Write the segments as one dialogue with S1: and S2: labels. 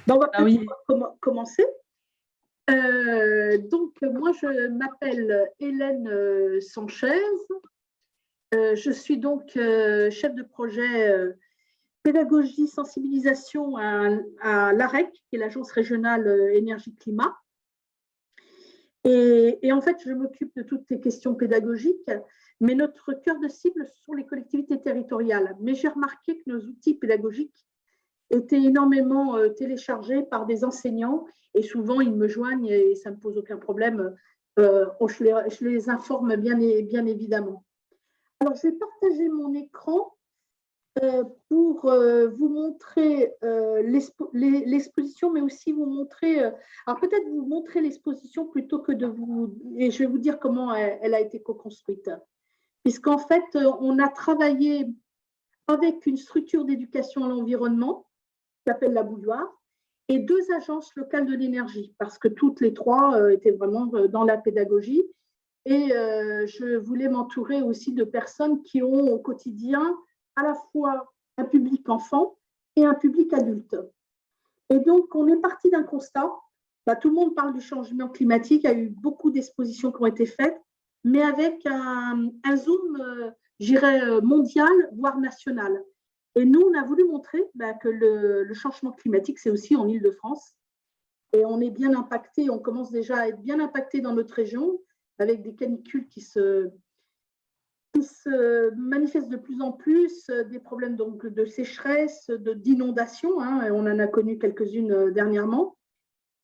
S1: Ben, on va
S2: Ah
S1: peut-être
S2: oui.
S1: commencer. Donc, moi, je m'appelle Hélène Sanchez. Je suis donc chef de projet pédagogie, sensibilisation à l'AREC, qui est l'Agence régionale énergie-climat. Et en fait, je m'occupe de toutes les questions pédagogiques, mais notre cœur de cible, ce sont les collectivités territoriales. Mais j'ai remarqué que nos outils pédagogiques étaient énormément téléchargés par des enseignants et souvent ils me joignent et ça ne me pose aucun problème. Je les informe bien évidemment. Alors, je vais partager mon écran pour vous montrer l'exposition, mais aussi vous montrer, alors peut-être vous montrer l'exposition plutôt que de vous, et je vais vous dire comment elle a été co-construite. Puisqu'en fait, on a travaillé avec une structure d'éducation à l'environnement qui s'appelle la Bouilloire, et deux agences locales de l'énergie, parce que toutes les trois étaient vraiment dans la pédagogie. Et je voulais m'entourer aussi de personnes qui ont au quotidien à la fois un public enfant et un public adulte. Et donc, on est parti d'un constat. Bah, tout le monde parle du changement climatique, il y a eu beaucoup d'expositions qui ont été faites, mais avec un zoom, mondial, voire national. Et nous, on a voulu montrer que le changement climatique, c'est aussi en Île-de-France. Et on est bien impacté, on commence déjà à être bien impacté dans notre région, avec des canicules qui se manifestent de plus en plus, des problèmes donc de sécheresse, d'inondation, hein, on en a connu quelques-unes dernièrement,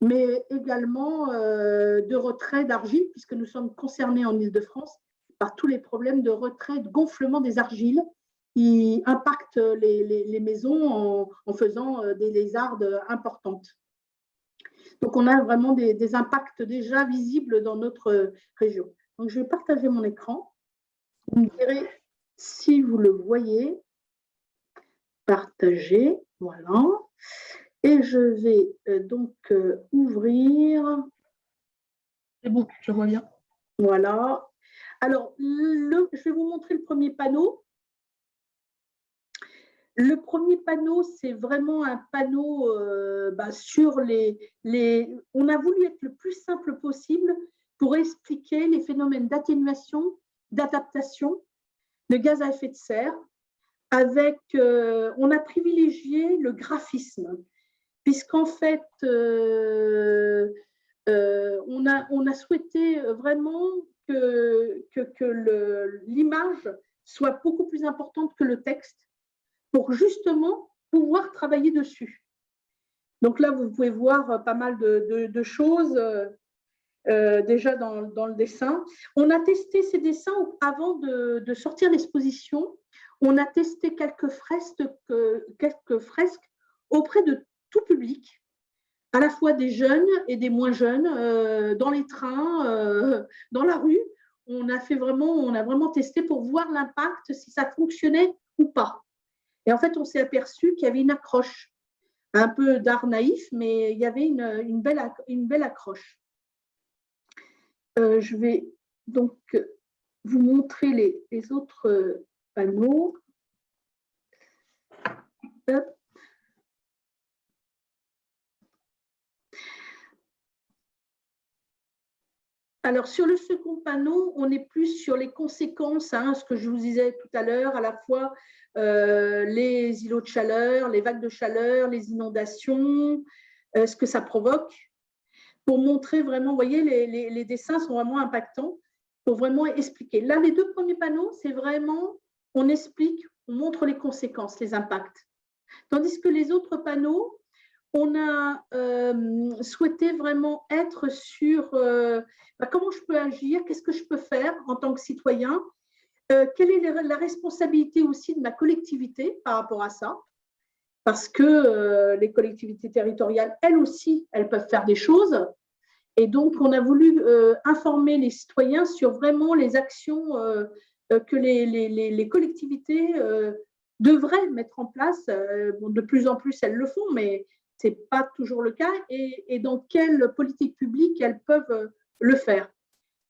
S1: mais également de retrait d'argile, puisque nous sommes concernés en Île-de-France par tous les problèmes de retrait, de gonflement des argiles qui impactent les maisons en faisant des lézardes importantes. Donc, on a vraiment des impacts déjà visibles dans notre région. Donc, je vais partager mon écran. Vous me direz si vous le voyez. Partager, voilà. Et je vais donc ouvrir.
S2: C'est bon, je vois bien.
S1: Voilà. Alors, je vais vous montrer le premier panneau. Le premier panneau, c'est vraiment un panneau sur on a voulu être le plus simple possible pour expliquer les phénomènes d'atténuation, d'adaptation de gaz à effet de serre. On a privilégié le graphisme, puisqu'en fait, on a souhaité vraiment que l'image soit beaucoup plus importante que le texte, pour justement pouvoir travailler dessus. Donc là, vous pouvez voir pas mal de choses déjà dans le dessin. On a testé ces dessins avant de sortir l'exposition. On a testé quelques fresques auprès de tout public, à la fois des jeunes et des moins jeunes, dans les trains, dans la rue. On a vraiment testé pour voir l'impact, si ça fonctionnait ou pas. Et en fait, on s'est aperçu qu'il y avait une accroche, un peu d'art naïf, mais il y avait une belle accroche. Je vais donc vous montrer les autres panneaux. Hop. Alors, sur le second panneau, on est plus sur les conséquences, hein, ce que je vous disais tout à l'heure, à la fois les îlots de chaleur, les vagues de chaleur, les inondations, ce que ça provoque, pour montrer vraiment, vous voyez, les dessins sont vraiment impactants, pour vraiment expliquer. Là, les deux premiers panneaux, c'est vraiment, on explique, on montre les conséquences, les impacts. Tandis que les autres panneaux, on a souhaité vraiment être sur comment je peux agir, qu'est-ce que je peux faire en tant que citoyen, quelle est la responsabilité aussi de ma collectivité par rapport à ça, parce que les collectivités territoriales, elles aussi, elles peuvent faire des choses. Et donc, on a voulu informer les citoyens sur vraiment les actions que les collectivités devraient mettre en place. Bon, de plus en plus, elles le font, mais ce n'est pas toujours le cas. Et dans quelle politique publique elles peuvent le faire.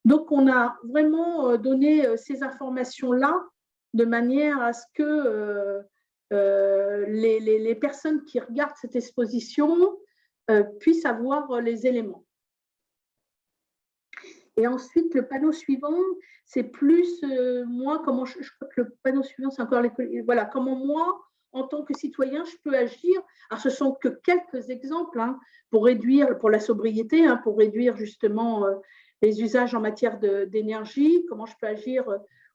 S1: Donc, on a vraiment donné ces informations-là de manière à ce que les personnes qui regardent cette exposition puisse avoir les éléments. Et ensuite, le panneau suivant, c'est plus moi, comment je crois que le panneau suivant, c'est encore voilà, comment moi, en tant que citoyen, je peux agir. Alors, ce sont que quelques exemples pour réduire, pour la sobriété, pour réduire justement les usages en matière d'énergie, comment je peux agir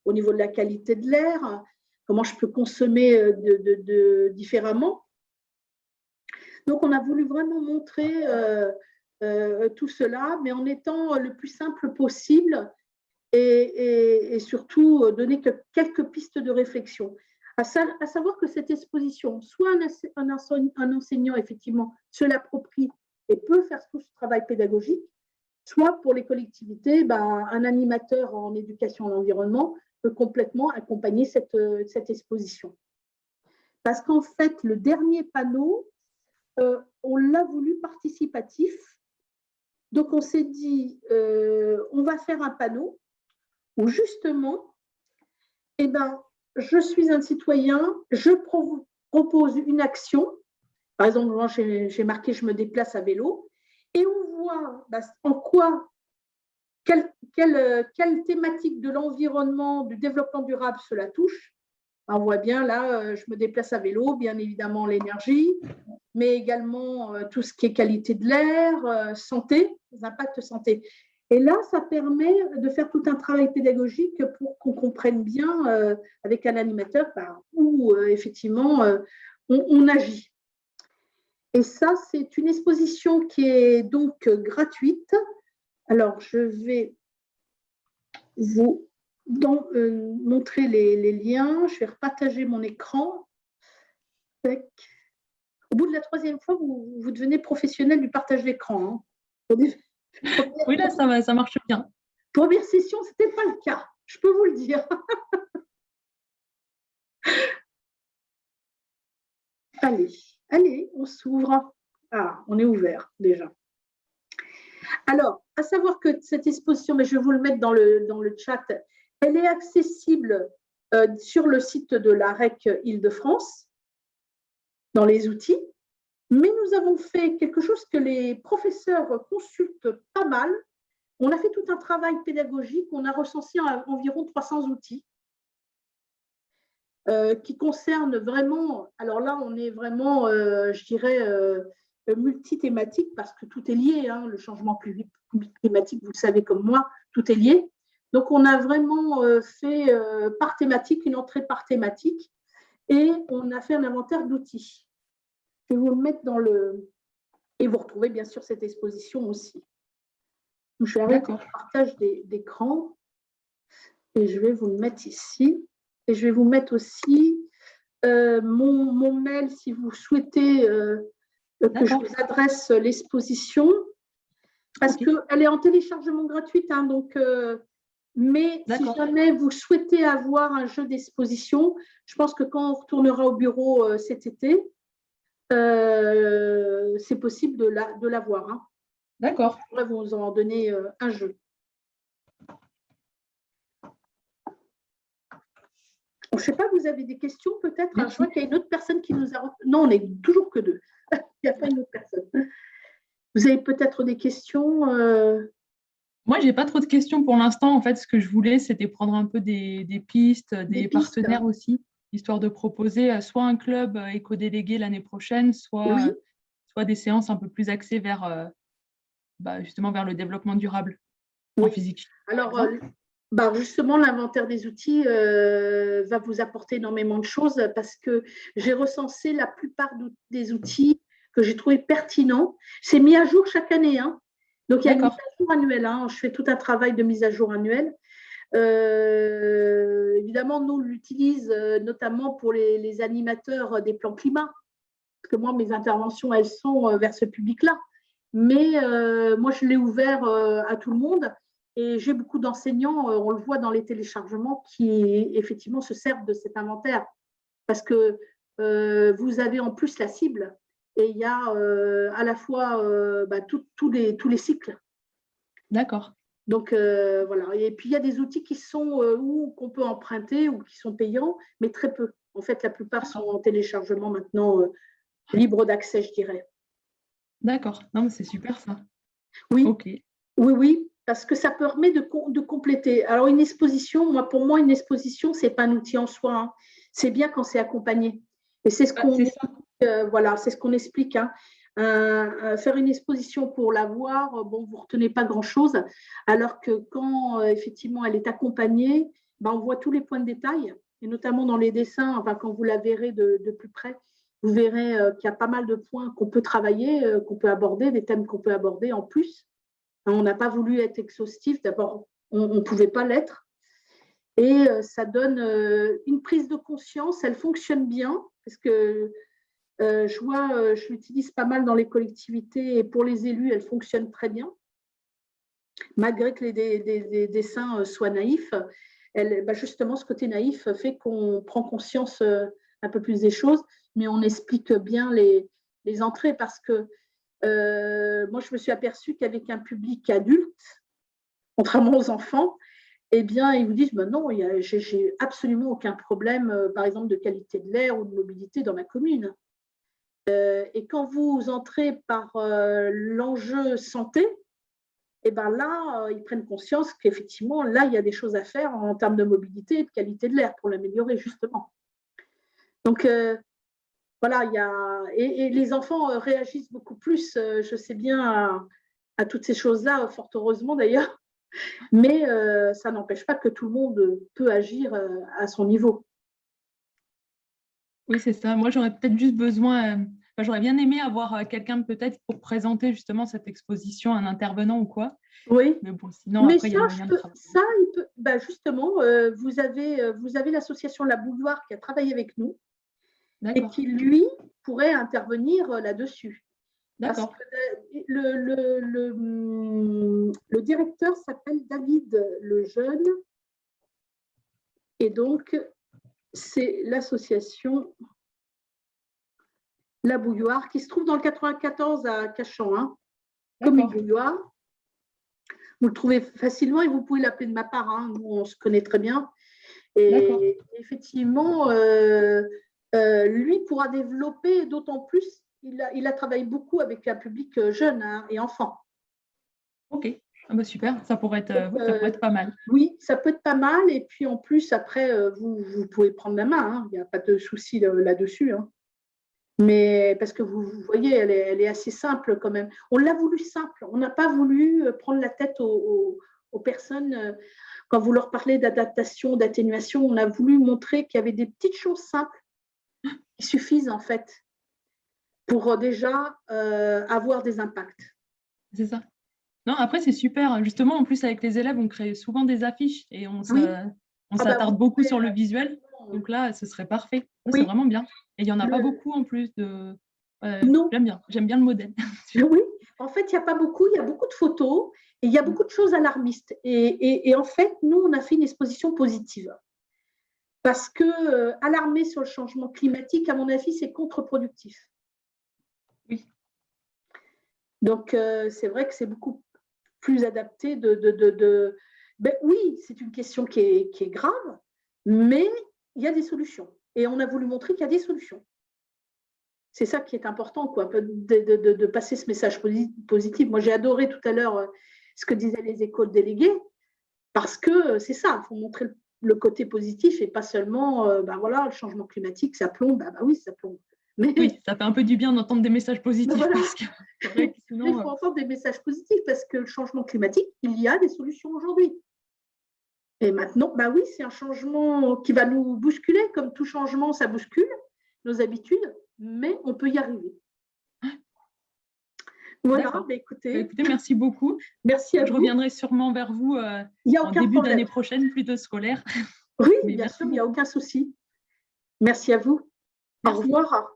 S1: au niveau de la qualité de l'air, comment je peux consommer différemment. Donc, on a voulu vraiment montrer tout cela, mais en étant le plus simple possible et surtout donner quelques pistes de réflexion. À savoir que cette exposition, soit un enseignant, effectivement, se l'approprie et peut faire tout ce travail pédagogique, soit pour les collectivités, un animateur en éducation à l'environnement peut complètement accompagner cette exposition. Parce qu'en fait, le dernier panneau, on l'a voulu participatif. Donc, on s'est dit, on va faire un panneau où justement, je suis un citoyen, je propose une action. Par exemple, moi, j'ai marqué « Je me déplace à vélo » et on voit en quoi, quelle thématique de l'environnement, du développement durable cela touche. On voit bien là, je me déplace à vélo, bien évidemment l'énergie, mais également tout ce qui est qualité de l'air, santé, les impacts santé. Et là, ça permet de faire tout un travail pédagogique pour qu'on comprenne bien avec un animateur où effectivement on agit. Et ça, c'est une exposition qui est donc gratuite. Alors, je vais vous montrer les liens. Je vais repartager mon écran. Au bout de la 3e fois, vous devenez professionnel du partage d'écran.
S2: Oui, là, ça marche bien.
S1: Première session, ce n'était pas le cas, je peux vous le dire. Allez, on s'ouvre. Ah, on est ouvert déjà. Alors, à savoir que cette exposition, mais je vais vous le mettre dans le chat, elle est accessible sur le site de la REC Île-de-France, dans les outils, mais nous avons fait quelque chose que les professeurs consultent pas mal. On a fait tout un travail pédagogique, on a recensé environ 300 outils qui concernent vraiment, alors là on est vraiment, je dirais, multithématique parce que tout est lié, le changement climatique, vous le savez comme moi, tout est lié. Donc on a vraiment fait par thématique, une entrée par thématique et on a fait un inventaire d'outils. Je vais vous le mettre dans le… Et vous retrouvez bien sûr cette exposition aussi. Je vais arrêter le partage d'écran et je vais vous le mettre ici. Et je vais vous mettre aussi mon mail si vous souhaitez que je vous adresse l'exposition. Parce qu'elle est en téléchargement gratuite. Donc, mais si jamais vous souhaitez avoir un jeu d'exposition, je pense que quand on retournera au bureau cet été, c'est possible de l'avoir.
S2: D'accord.
S1: Je pourrais vous en donner un jeu. Je ne sais pas, vous avez des questions peut-être? Je vois qu'il y a une autre personne qui nous a… Non, on n'est toujours que deux. Il n'y a pas une autre personne. Vous avez peut-être des questions
S2: Moi, je n'ai pas trop de questions pour l'instant. En fait, ce que je voulais, c'était prendre un peu des pistes, des partenaires aussi, histoire de proposer soit un club éco-délégué l'année prochaine, soit des séances un peu plus axées vers, justement vers le développement durable en physique.
S1: Alors, justement, l'inventaire des outils va vous apporter énormément de choses parce que j'ai recensé la plupart des outils que j'ai trouvés pertinents. C'est mis à jour chaque année. Donc, il y a une mise à jour annuelle. Je fais tout un travail de mise à jour annuelle. Évidemment, nous, on l'utilise notamment pour les animateurs des plans climat. Parce que moi, mes interventions, elles sont vers ce public-là. Mais moi, je l'ai ouvert à tout le monde. Et j'ai beaucoup d'enseignants, on le voit dans les téléchargements, qui effectivement se servent de cet inventaire. Parce que vous avez en plus la cible et il y a à la fois tous les cycles.
S2: D'accord.
S1: Donc voilà. Et puis il y a des outils qui sont qu'on peut emprunter ou qui sont payants, mais très peu. En fait, la plupart sont en téléchargement maintenant libre d'accès, je dirais.
S2: D'accord. Non, mais c'est super ça.
S1: Oui,
S2: Ok.
S1: oui, parce que ça permet de compléter. Alors, une exposition, pour moi, une exposition, ce n'est pas un outil en soi, hein. C'est bien quand c'est accompagné. Et c'est ce qu'on
S2: C'est ça.
S1: voilà, c'est ce qu'on explique, hein. Faire une exposition pour la voir, bon, vous ne retenez pas grand-chose, alors que quand effectivement elle est accompagnée, ben, on voit tous les points de détail, et notamment dans les dessins, enfin, quand vous la verrez de plus près, vous verrez qu'il y a pas mal de points qu'on peut travailler, qu'on peut aborder, des thèmes qu'on peut aborder en plus. On n'a pas voulu être exhaustif, d'abord, on ne pouvait pas l'être. Et ça donne une prise de conscience, elle fonctionne bien, parce que je l'utilise pas mal dans les collectivités et pour les élus, elle fonctionne très bien. Malgré que les dessins soient naïfs, justement, ce côté naïf fait qu'on prend conscience un peu plus des choses, mais on explique bien les entrées parce que moi, je me suis aperçue qu'avec un public adulte, contrairement aux enfants, eh bien, ils vous disent non, j'ai absolument aucun problème, par exemple, de qualité de l'air ou de mobilité dans ma commune. Et quand vous entrez par l'enjeu santé, et ben là, ils prennent conscience qu'effectivement, là, il y a des choses à faire en termes de mobilité et de qualité de l'air pour l'améliorer, justement. Donc, voilà, et les enfants réagissent beaucoup plus, je sais bien, à toutes ces choses-là, fort heureusement d'ailleurs, mais ça n'empêche pas que tout le monde peut agir à son niveau.
S2: Oui, c'est ça. Moi, j'aurais peut-être juste besoin, j'aurais bien aimé avoir quelqu'un peut-être pour présenter justement cette exposition, un intervenant ou quoi.
S1: Oui.
S2: Mais bon, sinon,
S1: Mais
S2: après, il y a moyen de travailler.
S1: ça, justement, vous avez l'association La Bouilloire qui a travaillé avec nous et qui, lui, pourrait intervenir là-dessus. Parce que le directeur s'appelle David Lejeune et donc, c'est l'association La Bouilloire qui se trouve dans le 94 à Cachan, hein, commune Bouilloire. Vous le trouvez facilement et vous pouvez l'appeler de ma part, hein. Nous, on se connaît très bien. Et effectivement, lui pourra développer d'autant plus, il a travaillé beaucoup avec un public jeune, hein, et enfant.
S2: Ok, ah bah super, ça pourrait être pas mal.
S1: Oui, ça peut être pas mal. Et puis en plus, après, vous pouvez prendre la main, hein. Il n'y a pas de souci là-dessus, hein. Mais parce que vous voyez, elle est assez simple quand même. On l'a voulu simple. On n'a pas voulu prendre la tête aux personnes. Quand vous leur parlez d'adaptation, d'atténuation, on a voulu montrer qu'il y avait des petites choses simples qui suffisent en fait pour déjà avoir des impacts.
S2: C'est ça. Non, après, c'est super. Justement, en plus, avec les élèves, on crée souvent des affiches et on s'attarde beaucoup sur le visuel. Donc là, ce serait parfait. C'est vraiment bien. Et il n'y en a pas beaucoup en plus de…
S1: non.
S2: J'aime bien le modèle.
S1: Oui, en fait, il n'y a pas beaucoup. Il y a beaucoup de photos et il y a beaucoup de choses alarmistes. Et en fait, nous, on a fait une exposition positive. Parce que alarmer sur le changement climatique, à mon avis, c'est contre-productif.
S2: Oui.
S1: Donc, c'est vrai que c'est beaucoup plus adapté oui, c'est une question qui est grave, mais il y a des solutions. Et on a voulu montrer qu'il y a des solutions. C'est ça qui est important, quoi, de passer ce message positif. Moi, j'ai adoré tout à l'heure ce que disaient les écoles déléguées, parce que c'est ça, il faut montrer le côté positif et pas seulement, voilà, le changement climatique, ça plombe, oui, ça plombe. Mais,
S2: oui, ça fait un peu du bien d'entendre des messages positifs.
S1: Voilà.
S2: Parce que vrai que sinon,
S1: il faut entendre des messages positifs parce que le changement climatique, il y a des solutions aujourd'hui. Et maintenant, oui, c'est un changement qui va nous bousculer, comme tout changement, ça bouscule nos habitudes, mais on peut y arriver. Voilà, écoutez,
S2: merci beaucoup.
S1: Merci à vous.
S2: Je reviendrai sûrement vers vous en début d'année prochaine, plutôt scolaire.
S1: Oui, bien sûr, il n'y a aucun souci. Merci à vous.
S2: Merci.
S1: Au revoir.